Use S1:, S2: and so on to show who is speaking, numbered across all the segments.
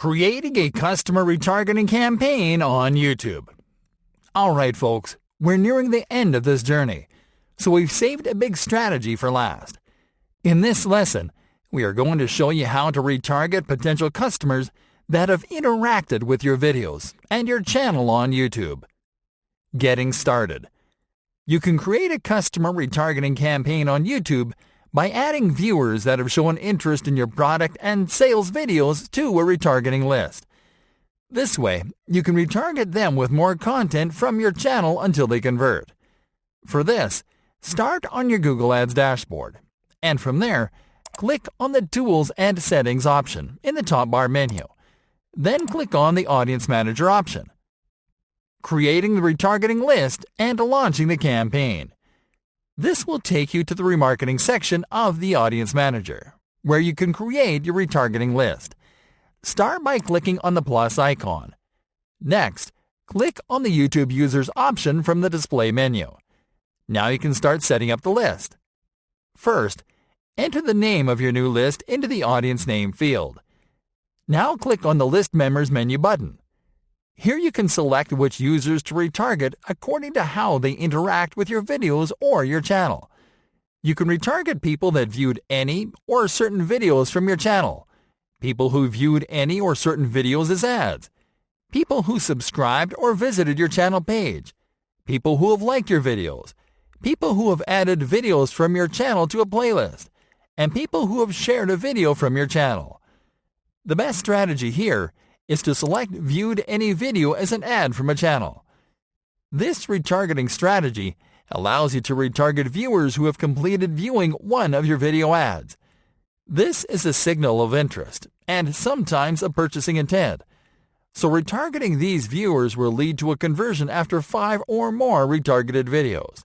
S1: Creating a customer retargeting campaign on YouTube. Alright folks, we're nearing the end of this journey, so we've saved a big strategy for last. In this lesson, we are going to show you how to retarget potential customers that have interacted with your videos and your channel on YouTube. Getting started. You can create a customer retargeting campaign on YouTube by adding viewers that have shown interest in your product and sales videos to a retargeting list. This way, you can retarget them with more content from your channel until they convert. For this, start on your Google Ads dashboard, and from there, click on the Tools and Settings option in the top bar menu. Then click on the Audience Manager option. Creating the retargeting list and launching the campaign. This will take you to the remarketing section of the Audience Manager, where you can create your retargeting list. Start by clicking on the plus icon. Next, click on the YouTube Users option from the display menu. Now you can start setting up the list. First, enter the name of your new list into the Audience Name field. Now click on the List Members menu button. Here you can select which users to retarget according to how they interact with your videos or your channel. You can retarget people that viewed any or certain videos from your channel, people who viewed any or certain videos as ads, people who subscribed or visited your channel page, people who have liked your videos, people who have added videos from your channel to a playlist, and people who have shared a video from your channel. The best strategy here is to select Viewed Any Video as an ad from a channel. This retargeting strategy allows you to retarget viewers who have completed viewing one of your video ads. This is a signal of interest and sometimes a purchasing intent. So retargeting these viewers will lead to a conversion after 5 or more retargeted videos.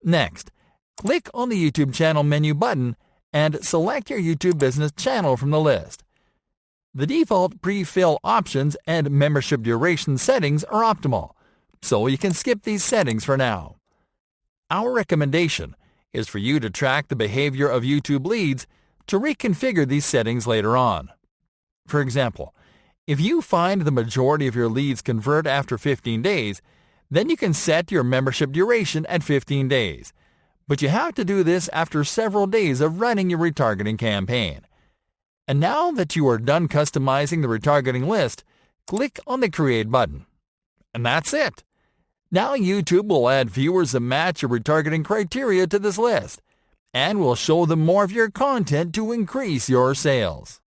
S1: Next, click on the YouTube channel menu button and select your YouTube business channel from the list. The default pre-fill options and membership duration settings are optimal, so you can skip these settings for now. Our recommendation is for you to track the behavior of YouTube leads to reconfigure these settings later on. For example, if you find the majority of your leads convert after 15 days, then you can set your membership duration at 15 days. But you have to do this after several days of running your retargeting campaign. And now that you are done customizing the retargeting list, click on the Create button. And that's it. Now YouTube will add viewers that match your retargeting criteria to this list, and will show them more of your content to increase your sales.